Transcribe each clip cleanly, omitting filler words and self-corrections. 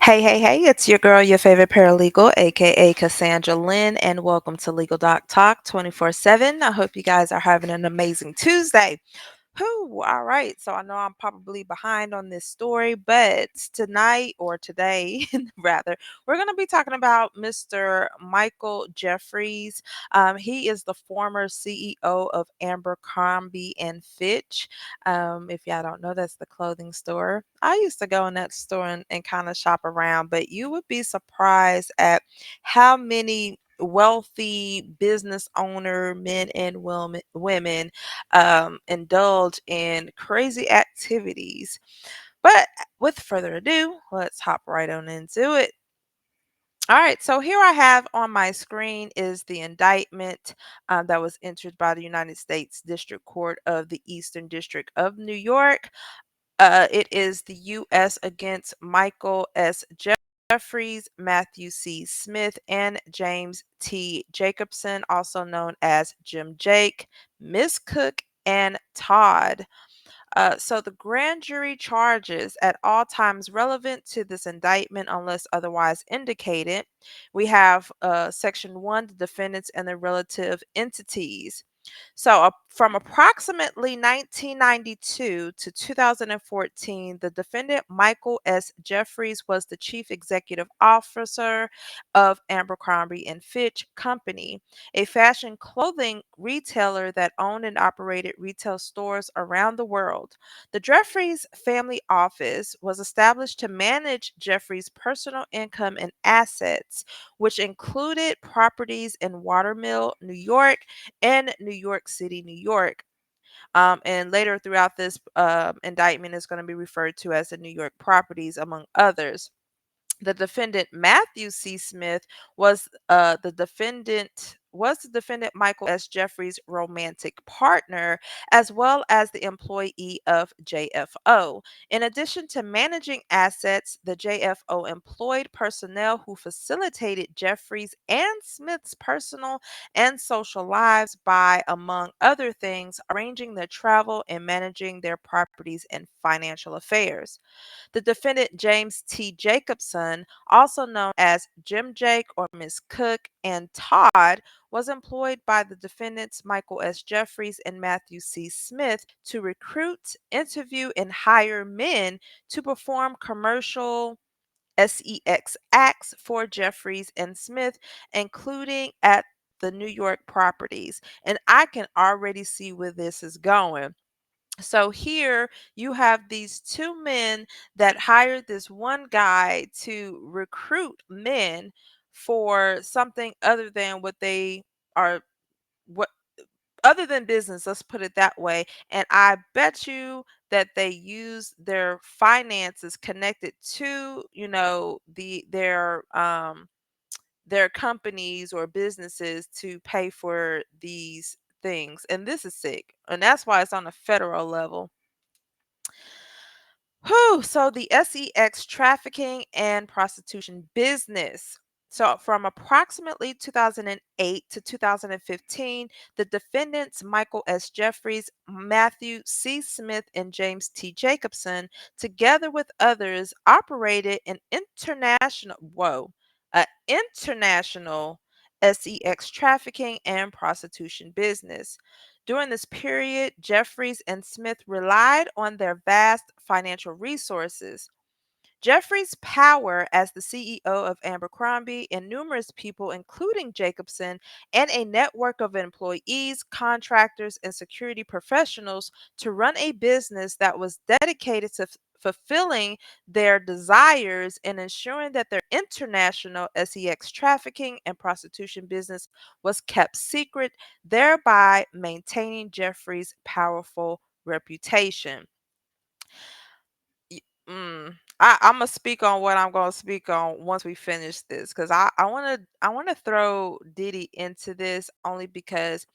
Hey, it's your girl, your favorite paralegal, aka Cassandra Lynn, and welcome to Legal Doc Talk 24/7. I hope you guys are having an amazing Tuesday. Whew, all right. So I know I'm probably behind on this story, but tonight or today, rather, we're going to be talking about Mr. Michael Jeffries. He is the former CEO of Abercrombie and Fitch. If y'all don't know, that's the clothing store. I used to go in that store and kind of shop around, but you would be surprised at how many wealthy business owner men and women indulge in crazy activities. But with further ado, let's hop right on into it. All right, so here I have on my screen is the indictment that was entered by the United States District Court of the Eastern District of New York. It is the U.S. against Michael S. Jeffries, Matthew C. Smith, and James T. Jacobson, also known as Jim Jake, Miss Cook, and Todd. So the grand jury charges at all times relevant to this indictment, unless otherwise indicated. We have Section 1, the defendants and their relative entities. So, from approximately 1992 to 2014, the defendant Michael S. Jeffries was the chief executive officer of Abercrombie and Fitch Company, a fashion clothing retailer that owned and operated retail stores around the world. The Jeffries family office was established to manage Jeffries' personal income and assets, which included properties in Watermill, New York, in New York City, New York. And later throughout this indictment is going to be referred to as the New York properties, among others. The defendant Matthew C. Smith was the defendant Michael S. Jeffries' romantic partner, as well as the employee of JFO. In addition to managing assets, the JFO employed personnel who facilitated Jeffries and Smith's personal and social lives by, among other things, arranging their travel and managing their properties and financial affairs. The defendant James T. Jacobson, also known as Jim Jake or Miss Cook, and Todd, was employed by the defendants Michael S. Jeffries and Matthew C. Smith to recruit, interview, and hire men to perform commercial sex acts for Jeffries and Smith, including at the New York properties. And I can already see where this is going. So here you have these two men that hired this one guy to recruit men for something other than what they are, what other than business, let's put it that way. And I bet you that they use their finances connected to, their companies or businesses to pay for these things. And this is sick. And that's why it's on a federal level. Whew, so the sex trafficking and prostitution business. So from approximately 2008 to 2015, the defendants Michael S. Jeffries, Matthew C. Smith, and James T. Jacobson, together with others, operated an international sex trafficking and prostitution business. During this period, Jeffries and Smith relied on their vast financial resources. Jeffries' power as the CEO of Abercrombie and numerous people, including Jacobson, and a network of employees, contractors, and security professionals to run a business that was dedicated to fulfilling their desires and ensuring that their international sex trafficking and prostitution business was kept secret, thereby maintaining Jeffries' powerful reputation. Y- I'm gonna speak on what I'm gonna speak on once we finish this, because I wanna throw Diddy into this only because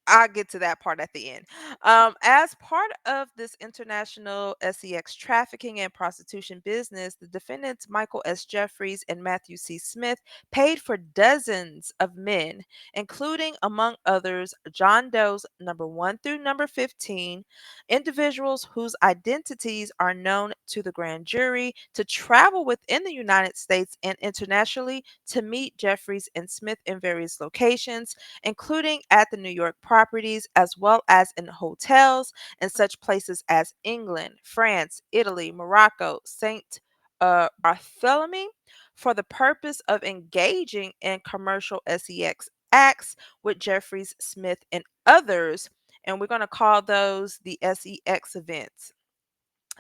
I'll get to that part at the end. As part of this international sex trafficking and prostitution business, the defendants Michael S. Jeffries and Matthew C. Smith paid for dozens of men, including, among others, John Doe's number 1 through number 15, individuals whose identities are known to the grand jury, to travel within the United States and internationally to meet Jeffries and Smith in various locations, including at the New York properties, as well as in hotels in such places as England, France, Italy, Morocco, St. Bartholomew, for the purpose of engaging in commercial sex acts with Jeffries, Smith, and others. And we're going to call those the sex events.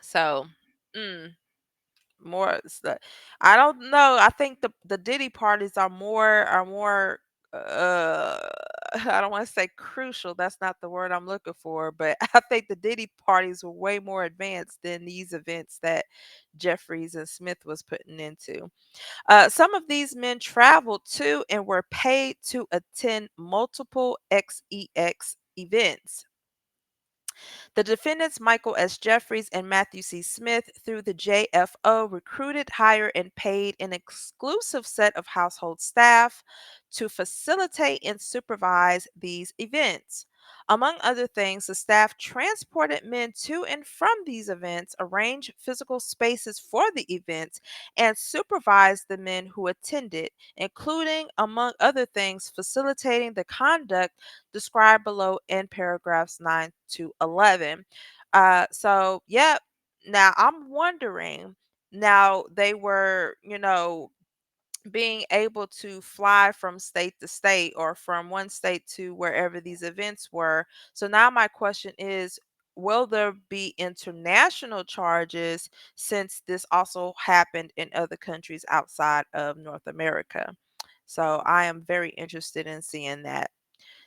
So, mm, more stuff. I don't know. I think the Diddy parties are more uh I don't want to say crucial. That's not the word I'm looking for, but I think the Diddy parties were way more advanced than these events that Jeffries and Smith was putting into. Some of these men traveled to and were paid to attend multiple XEX events. The defendants, Michael S. Jeffries and Matthew C. Smith, through the JFO, recruited, hired, and paid an exclusive set of household staff to facilitate and supervise these events. Among other things, the staff transported men to and from these events, arranged physical spaces for the events, and supervised the men who attended, including, among other things, facilitating the conduct described below in paragraphs 9 to 11. Yeah, now I'm wondering, now they were, being able to fly from state to state or from one state to wherever these events were. So now my question is, will there be international charges since this also happened in other countries outside of North America? So I am very interested in seeing that.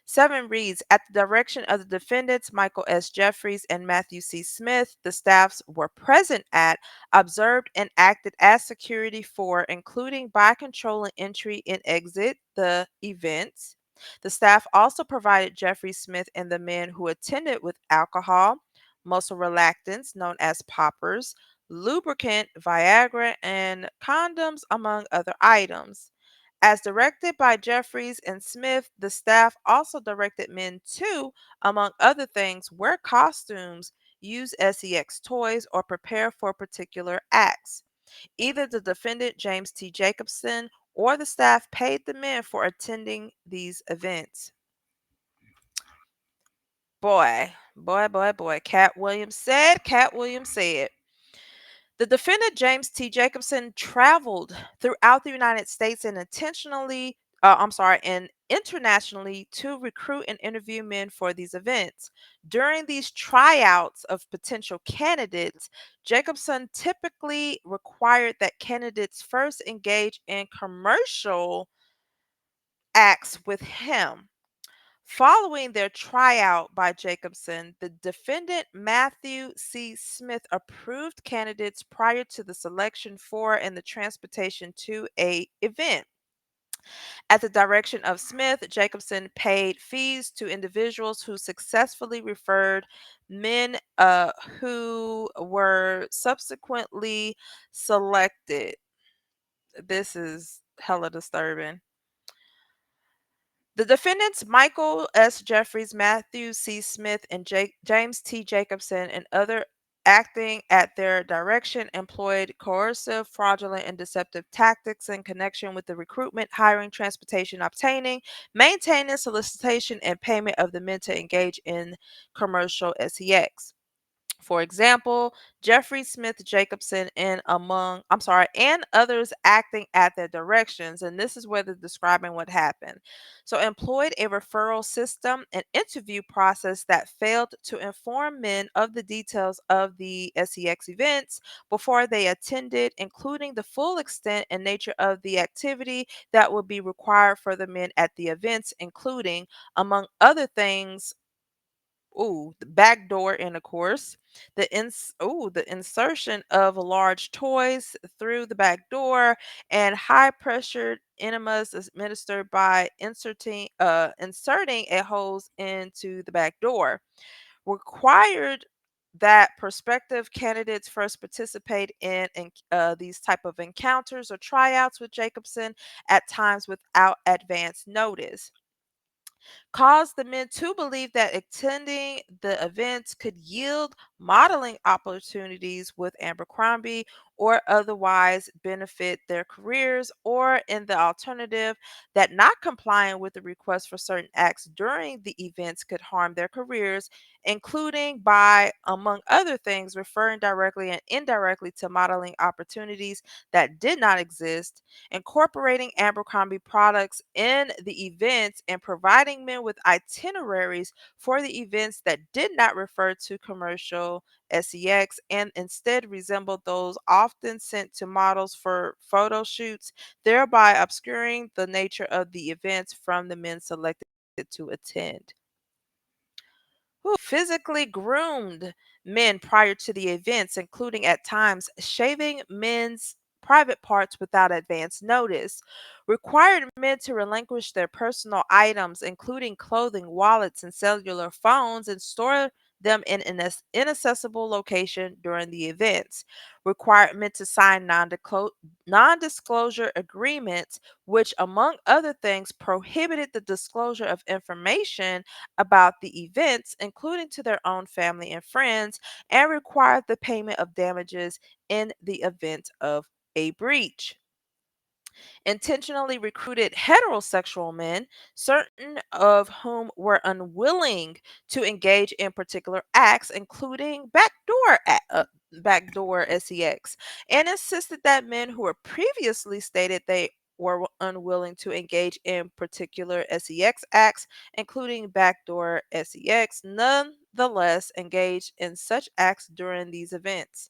7 reads, at the direction of the defendants, Michael S. Jeffries and Matthew C. Smith, the staffs were present at, observed, and acted as security for, including by controlling entry and exit, the events. The staff also provided Jeffrey Smith and the men who attended with alcohol, muscle relaxants known as poppers, lubricant, Viagra, and condoms, among other items. As directed by Jeffries and Smith, the staff also directed men to, among other things, wear costumes, use sex toys, or prepare for particular acts. Either the defendant, James T. Jacobson, or the staff paid the men for attending these events. Boy, boy, boy, boy. Cat Williams said. The defendant, James T. Jacobson, traveled throughout the United States and and internationally to recruit and interview men for these events. During these tryouts of potential candidates, Jacobson typically required that candidates first engage in commercial acts with him. Following their tryout by Jacobson, the defendant Matthew C. Smith approved candidates prior to the selection for and the transportation to a event. At the direction of Smith, Jacobson paid fees to individuals who successfully referred men who were subsequently selected. This is hella disturbing. The defendants, Michael S. Jeffries, Matthew C. Smith, and James T. Jacobson, and other acting at their direction, employed coercive, fraudulent, and deceptive tactics in connection with the recruitment, hiring, transportation, obtaining, maintaining, solicitation, and payment of the men to engage in commercial sex. For example, Jeffrey Smith Jacobson and others acting at their directions, and this is where they're describing what happened. So, employed a referral system and interview process that failed to inform men of the details of the SEX events before they attended, including the full extent and nature of the activity that would be required for the men at the events, including, among other things, The backdoor intercourse, the insertion of large toys through the back door, and high pressured enemas administered by inserting a hose into the back door. Required that prospective candidates first participate in these type of encounters or tryouts with Jacobson at times without advance notice, caused the men to believe that attending the events could yield modeling opportunities with Abercrombie or otherwise benefit their careers, or in the alternative, that not complying with the request for certain acts during the events could harm their careers, including by, among other things, referring directly and indirectly to modeling opportunities that did not exist, incorporating Abercrombie products in the events, and providing men with itineraries for the events that did not refer to commercial sex and instead resembled those often sent to models for photo shoots, thereby obscuring the nature of the events from the men selected to attend. Who physically groomed men prior to the events, including at times shaving men's private parts without advance notice, required men to relinquish their personal items, including clothing, wallets, and cellular phones, and store them in an inaccessible location during the events, required men to sign non disclosure agreements, which, among other things, prohibited the disclosure of information about the events, including to their own family and friends, and required the payment of damages in the event of a breach. Intentionally recruited heterosexual men, certain of whom were unwilling to engage in particular acts, including backdoor sex, and insisted that men who were previously stated they were unwilling to engage in particular sex acts, including backdoor sex, nonetheless engaged in such acts during these events.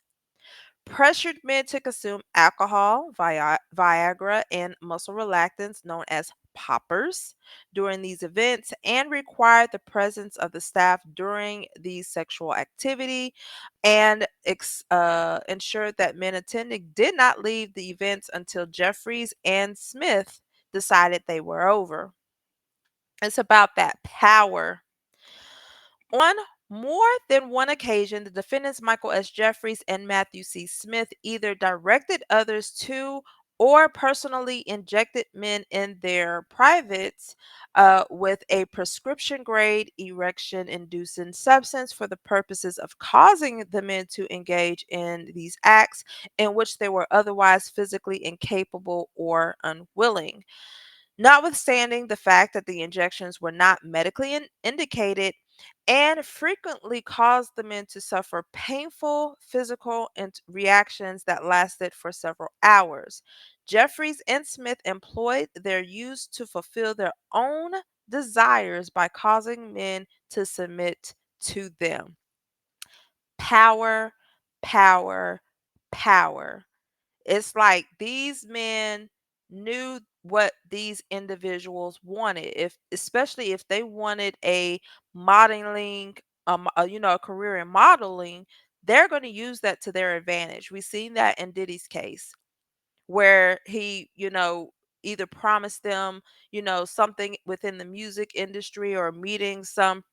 Pressured men to consume alcohol, Viagra, and muscle relaxants known as poppers during these events, and required the presence of the staff during the sexual activity, and ensured that men attending did not leave the events until Jeffries and Smith decided they were over. It's about that power. On more than one occasion, the defendants Michael S. Jeffries and Matthew C. Smith either directed others to or personally injected men in their privates with a prescription grade erection inducing substance for the purposes of causing the men to engage in these acts in which they were otherwise physically incapable or unwilling. Notwithstanding the fact that the injections were not medically indicated and frequently caused the men to suffer painful physical reactions that lasted for several hours, Jeffries and Smith employed their use to fulfill their own desires by causing men to submit to them. Power, power, power. It's like these men knew what these individuals wanted. If especially if they wanted a modeling, a career in modeling, they're going to use that to their advantage. We've seen that in Diddy's case where he, either promised them, something within the music industry or meeting some,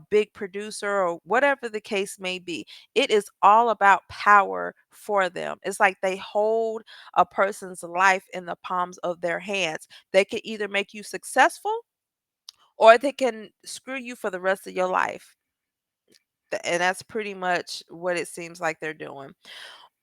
big producer or whatever the case may be. It is all about power for them. It's like they hold a person's life in the palms of their hands. They can either make you successful or they can screw you for the rest of your life. And that's pretty much what it seems like they're doing.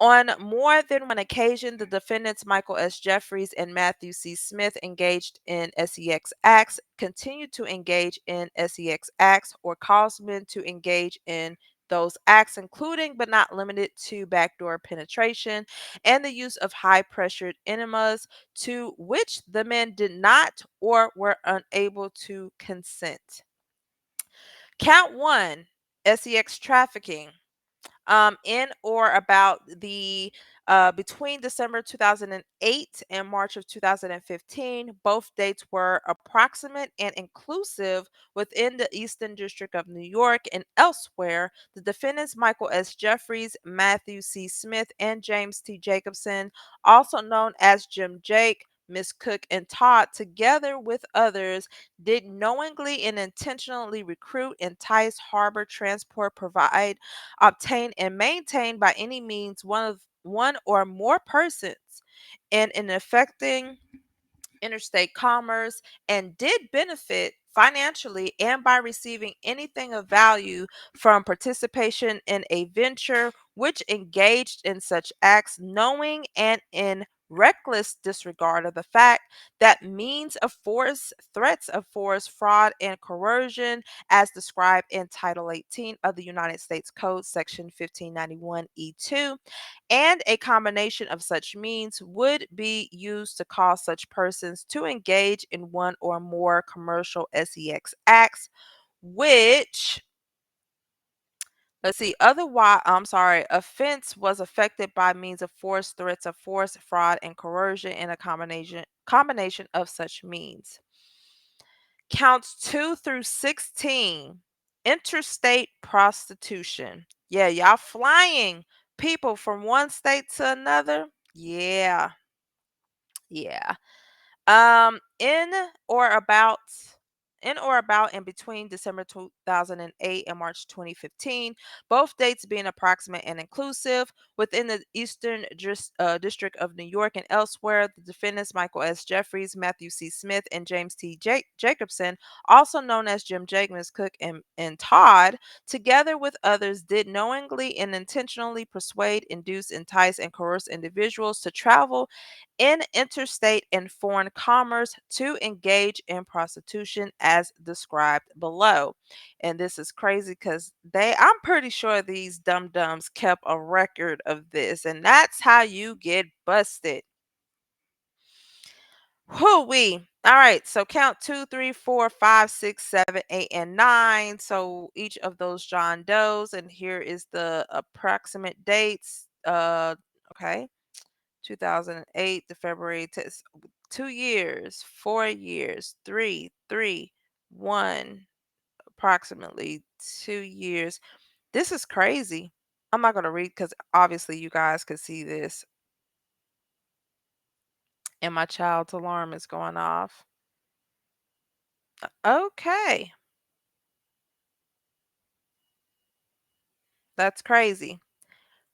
On more than one occasion, the defendants Michael S. Jeffries and Matthew C. Smith engaged in sex acts, continued to engage in sex acts, or caused men to engage in those acts, including but not limited to backdoor penetration and the use of high pressured enemas to which the men did not or were unable to consent. Count one, sex trafficking. in or about the between December 2008 and March of 2015. Both dates were approximate and inclusive within the Eastern District of New York and elsewhere. The defendants, Michael S. Jeffries, Matthew C. Smith, and James T. Jacobson, also known as Jim Jake, Miss Cook, and Todd, together with others, did knowingly and intentionally recruit, entice, harbor, transport, provide, obtain, and maintain by any means one or more persons in affecting interstate commerce, and did benefit financially and by receiving anything of value from participation in a venture which engaged in such acts, knowing and in reckless disregard of the fact that means of force, threats of force, fraud, and coercion, as described in Title 18 of the United States Code, Section 1591E2, and a combination of such means would be used to cause such persons to engage in one or more commercial sex acts, which, let's see, otherwise, I'm sorry, offense was affected by means of force, threats of force, fraud, and coercion in a combination of such means. Counts 2 through 16, interstate prostitution. Yeah, y'all flying people from one state to another. Yeah, yeah. In or about in between December 2008 and March 2015, both dates being approximate and inclusive within the Eastern District of New York and elsewhere. The defendants, Michael S. Jeffries, Matthew C. Smith, and James T. Jacobson, also known as Jim Jacobs, Cook, and Todd, together with others, did knowingly and intentionally persuade, induce, entice, and coerce individuals to travel in interstate and foreign commerce to engage in prostitution as described below. And this is crazy because I'm pretty sure these dum dums kept a record of this, and that's how you get busted. Whoo-wee. All right, so count 2, 3, 4, 5, 6, 7, 8, and 9. So each of those John Does, and here is the approximate dates. Okay. 2008 to February 2 years, 4 years, three, 1, approximately 2 years. This is crazy. I'm not going to read because obviously you guys could see this, and my child's alarm is going off. Okay, that's crazy.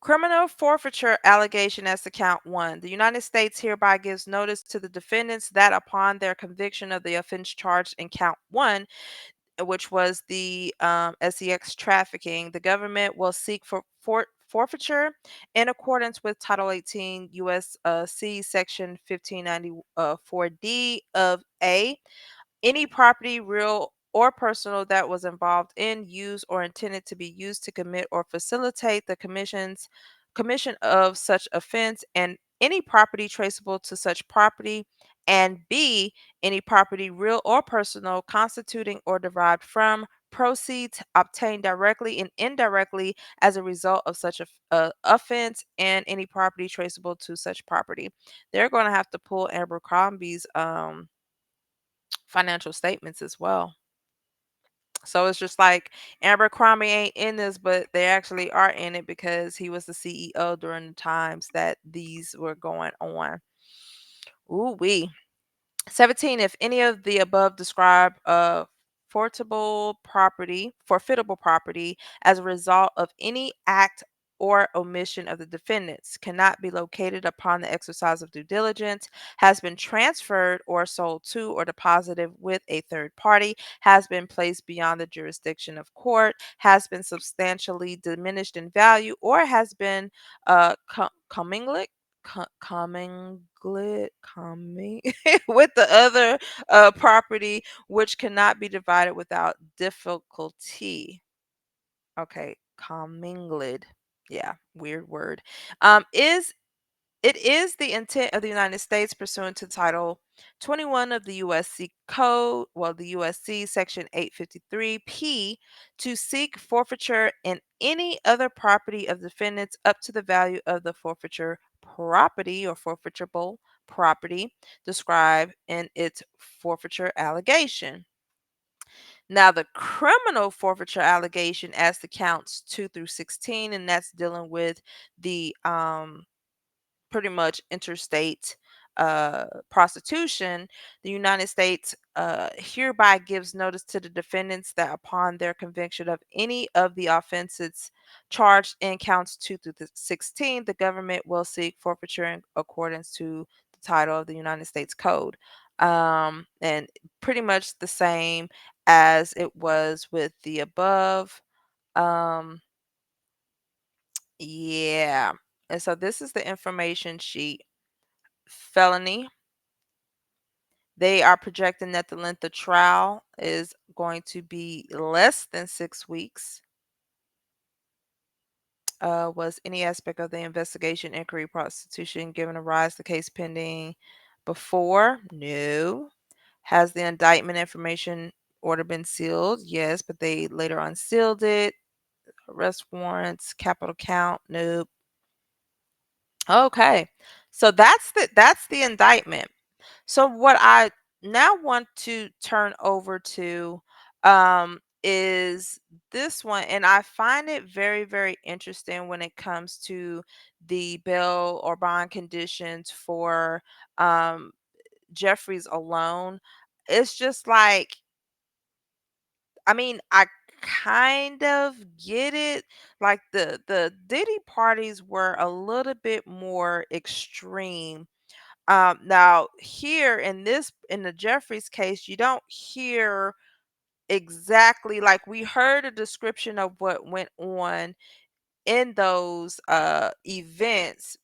Criminal forfeiture allegation as to count one. The United States hereby gives notice to the defendants that upon their conviction of the offense charged in count one, which was the sex trafficking, the government will seek for forfeiture in accordance with Title 18 U.S.C. Section 1594D of A, any property, real or personal, that was involved in, used, or intended to be used to commit or facilitate the commission of such offense, and any property traceable to such property, and B, any property, real or personal, constituting or derived from proceeds obtained directly and indirectly as a result of such a offense, and any property traceable to such property. They're going to have to pull Abercrombie's financial statements as well. So it's just like Abercrombie ain't in this, but they actually are in it because he was the CEO during the times that these were going on. Ooh wee. 17, if any of the above described forfeitable property as a result of any act or omission of the defendants cannot be located upon the exercise of due diligence, has been transferred or sold to or deposited with a third party, has been placed beyond the jurisdiction of court, has been substantially diminished in value, or has been commingled coming with the other property, which cannot be divided without difficulty. Okay, commingled. Yeah, weird word. Is It is the intent of the United States pursuant to Title 21 of the USC Code, well, the USC Section 853P, to seek forfeiture in any other property of defendants up to the value of the forfeiture property or forfeitable property described in its forfeiture allegation. Now, the criminal forfeiture allegation as to counts 2 through 16, and that's dealing with the pretty much interstate prostitution. The United States hereby gives notice to the defendants that upon their conviction of any of the offenses charged in counts 2 through 16, the government will seek forfeiture in accordance to the title of the United States Code. And pretty much the same as it was with the above. Um, yeah. And so this is the information sheet. Felony. They are projecting that the length of trial is going to be less than 6 weeks. Was any aspect of the investigation, inquiry, prostitution given a rise to case pending before? No. Has the indictment information order been sealed? Yes, but they later unsealed it. Arrest warrants, capital count? Nope. Okay. So that's the indictment. So what I now want to turn over to is this one, and I find it very, very interesting when it comes to the bail or bond conditions for Jeffries alone. It's just like, I mean, I kind of get it. Like the Diddy parties were a little bit more extreme. Now here in the Jeffries case, you don't hear exactly, like, we heard a description of what went on in those events.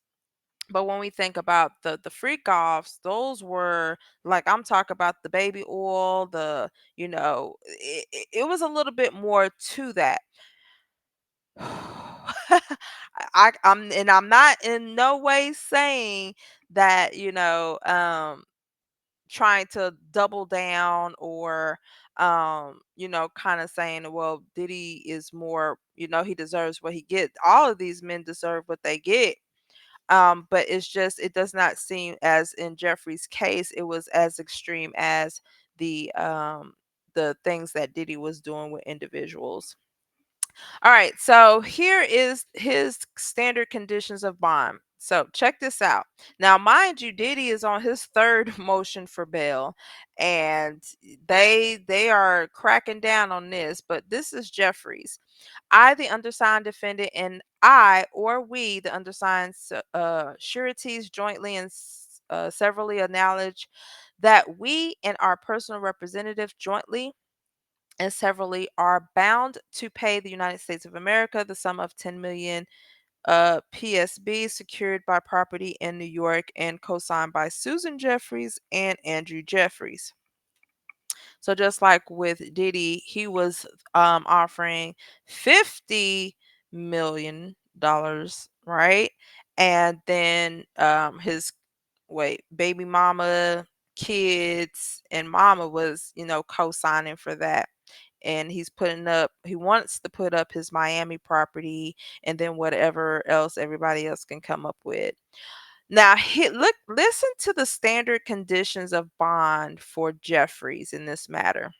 But when we think about the freak offs, those were, like, I'm talking about the baby oil, it was a little bit more to that. I'm not in no way saying that, trying to double down or kind of saying, well, Diddy is more, he deserves what he get. All of these men deserve what they get. But it's just, it does not seem, as in Jeffrey's case, it was as extreme as the things that Diddy was doing with individuals. All right, so here is his standard conditions of bond. So check this out. Now, mind you, Diddy is on his third motion for bail, and they are cracking down on this. But this is Jeffries. I, the undersigned defendant, and I or we, the undersigned sureties, jointly and severally acknowledge that we and our personal representative jointly and severally are bound to pay the United States of America the sum of 10 million PSB secured by property in New York and co-signed by Susan Jeffries and Andrew Jeffries. So just like with Diddy, he was offering $50 million, right? And then his baby mama, kids, and mama was, co-signing for that. And he wants to put up his Miami property and then whatever else everybody else can come up with. Now, listen to the standard conditions of bond for Jeffries in this matter.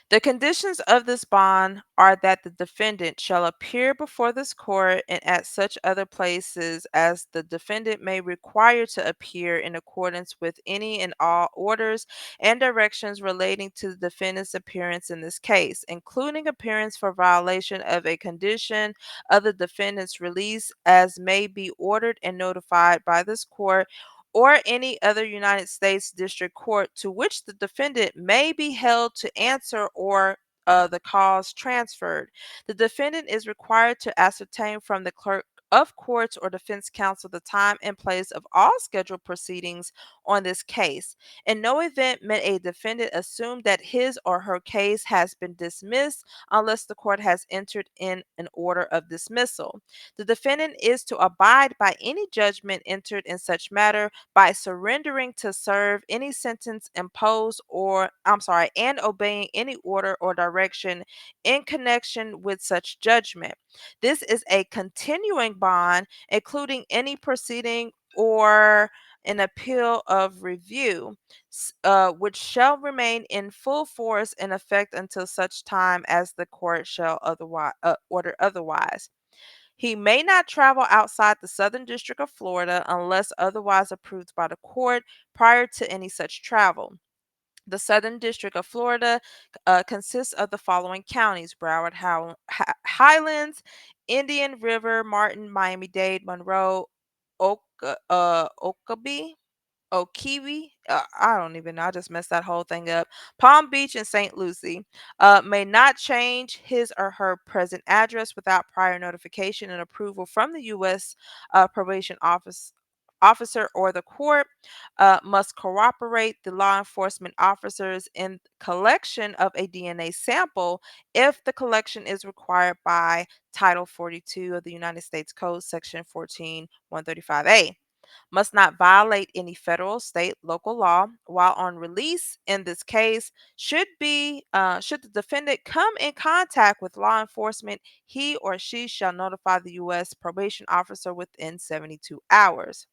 The conditions of this bond are that the defendant shall appear before this court and at such other places as the defendant may require to appear in accordance with any and all orders and directions relating to the defendant's appearance in this case, including appearance for violation of a condition of the defendant's release as may be ordered and notified by this court or any other United States District Court to which the defendant may be held to answer or the cause transferred. The defendant is required to ascertain from the clerk of courts or defense counsel the time and place of all scheduled proceedings on this case. In no event may a defendant assume that his or her case has been dismissed unless the court has entered in an order of dismissal. The defendant is to abide by any judgment entered in such matter by surrendering to serve any sentence imposed and obeying any order or direction in connection with such judgment. This is a continuing bond, including any proceeding or an appeal of review, which shall remain in full force and effect until such time as the court shall otherwise order otherwise. He may not travel outside the Southern District of Florida unless otherwise approved by the court prior to any such travel. The Southern District of Florida consists of the following counties: Broward, Highlands, Indian River, Martin, Miami-Dade, Monroe, Okeechobee, I don't even know. I just messed that whole thing up. Palm Beach and St. Lucie. May not change his or her present address without prior notification and approval from the U.S. Probation Officer or the court. Must cooperate the law enforcement officers in collection of a DNA sample if the collection is required by Title 42 of the United States Code, Section 14135A. Must not violate any federal, state, local law while on release. In this case, should the defendant come in contact with law enforcement, he or she shall notify the U.S. probation officer within 72 hours.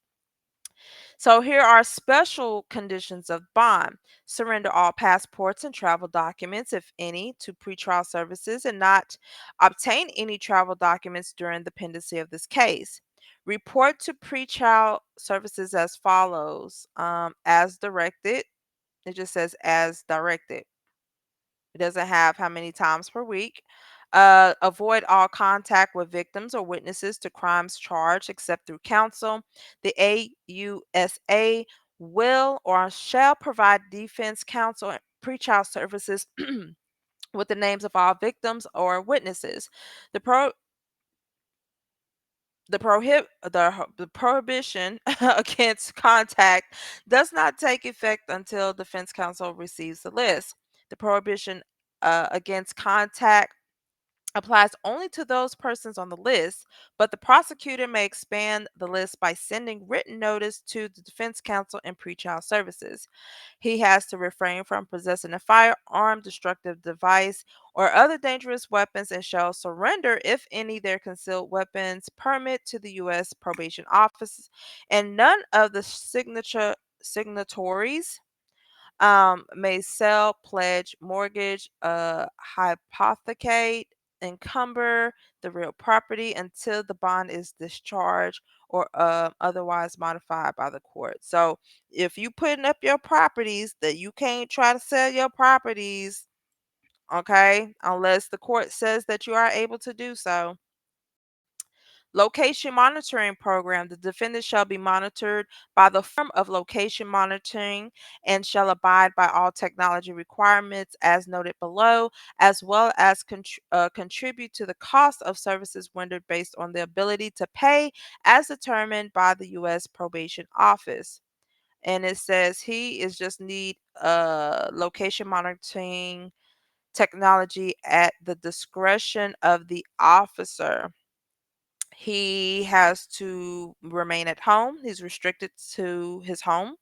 So here are special conditions of bond: surrender all passports and travel documents, if any, to pretrial services, and not obtain any travel documents during the pendency of this case. Report to pretrial services as follows: as directed. It just says as directed. It doesn't have how many times per week. Avoid all contact with victims or witnesses to crimes charged except through counsel. The AUSA will or shall provide defense counsel and pretrial services with the names of all victims or witnesses. The pro the prohibition against contact does not take effect until defense counsel receives the list. The prohibition against contact applies only to those persons on the list, but the prosecutor may expand the list by sending written notice to the defense counsel and pretrial services. He has to refrain from possessing a firearm, destructive device, or other dangerous weapons, and shall surrender, if any, their concealed weapons permit to the U.S. Probation Office, and none of the signatories may sell, pledge, mortgage, hypothecate, encumber the real property until the bond is discharged or otherwise modified by the court. So if you putting up your properties, that you can't try to sell your properties, okay, unless the court says that you are able to do so. Location monitoring program. The defendant shall be monitored by the firm of location monitoring and shall abide by all technology requirements as noted below, as well as contribute to the cost of services rendered based on the ability to pay as determined by the U.S. Probation Office. And it says he is just need location monitoring technology at the discretion of the officer. He has to remain at home. He's restricted to his home,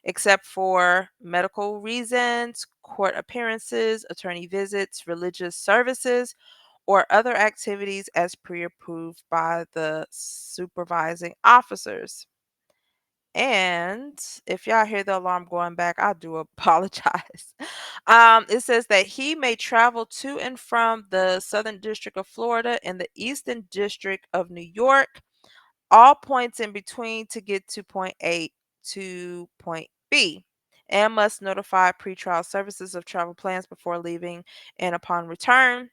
except for medical reasons, court appearances, attorney visits, religious services, or other activities as pre approved by the supervising officers. And if y'all hear the alarm going back, I do apologize. It says that he may travel to and from the Southern District of Florida and the Eastern District of New York, all points in between, to get to point A to point B, and must notify pretrial services of travel plans before leaving and upon return.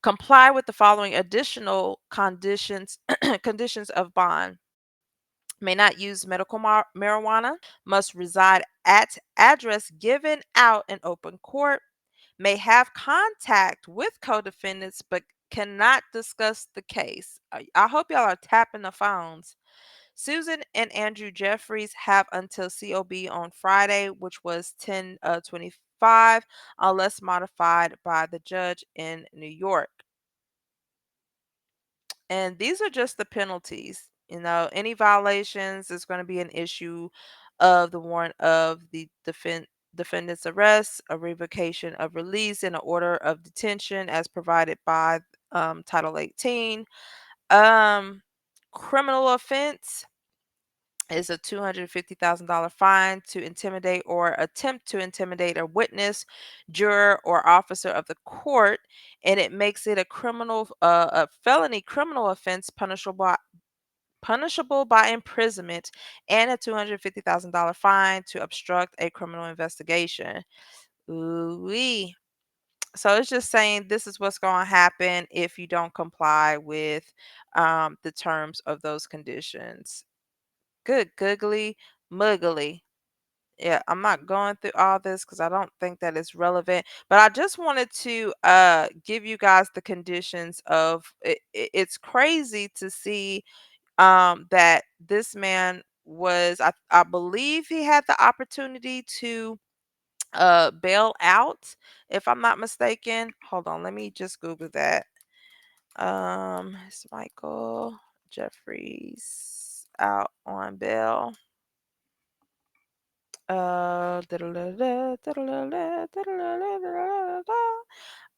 Comply with the following additional conditions conditions of bond: may not use medical marijuana, must reside at address given out in open court, may have contact with co-defendants but cannot discuss the case. I hope y'all are tapping the phones Susan and Andrew Jeffries have until COB on Friday, which was 10/25, unless modified by the judge in New York. And these are just the penalties. Any violations is going to be an issue of the warrant of the defendant's arrest, a revocation of release, and an order of detention as provided by Title 18. Um, Criminal offense is a $250,000 fine to intimidate or attempt to intimidate a witness, juror, or officer of the court, and it makes it a felony criminal offense punishable by imprisonment and a $250,000 fine to obstruct a criminal investigation. Ooh-wee. So it's just saying this is what's going to happen if you don't comply with the terms of those conditions. Good googly muggly. Yeah, I'm not going through all this because I don't think that is relevant. But I just wanted to give you guys the conditions of it. It's crazy to see that this man was, I believe he had the opportunity to bail out, if I'm not mistaken. Hold on, let me just Google that. It's Michael Jeffries out on bail.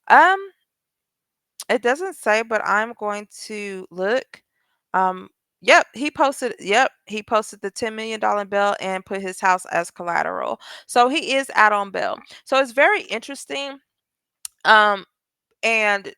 Um, it doesn't say, but I'm going to look. Um, he posted the $10 million bail and put his house as collateral. So he is out on bail. So it's very interesting. Um, and,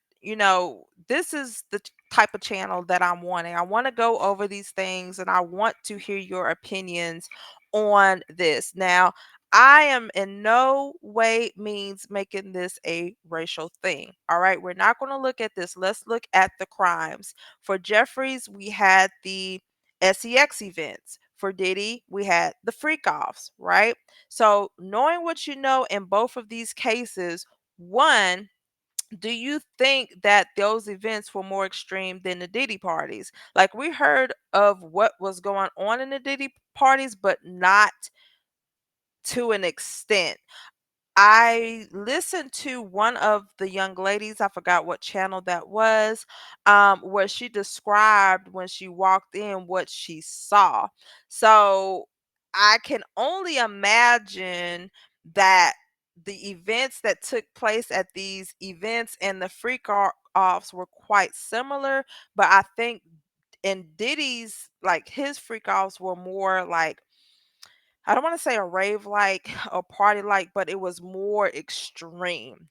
this is the type of channel that I'm wanting. I want to go over these things and I want to hear your opinions on this. Now, I am in no way means making this a racial thing. All right. We're not going to look at this. Let's look at the crimes. For Jeffries, we had the SEX events. For Diddy, we had the freak offs, right? So, knowing what you know in both of these cases, one, do you think that those events were more extreme than the Diddy parties? Like, we heard of what was going on in the Diddy parties, but not to an extent. I listened to one of the young ladies, I forgot what channel that was, where she described when she walked in what she saw. So I can only imagine that the events that took place at these events and the offs were quite similar, but I think in Diddy's, like, his freak offs were more like, I don't want to say a rave like or party like, but it was more extreme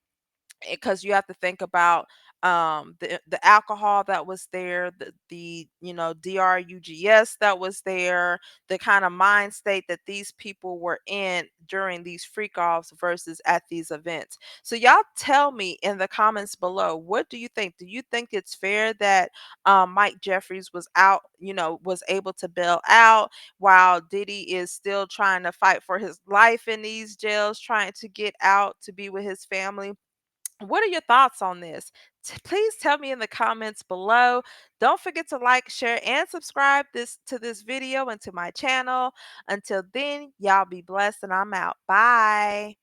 because you have to think about the alcohol that was there, the drugs that was there, the kind of mind state that these people were in during these freak offs versus at these events. So y'all tell me in the comments below, what do you think? Do you think it's fair that Mike Jeffries was out, was able to bail out while Diddy is still trying to fight for his life in these jails, trying to get out to be with his family? What are your thoughts on this? Please tell me in the comments below. Don't forget to like, share, and subscribe to this video and to my channel. Until then, y'all be blessed and I'm out. Bye.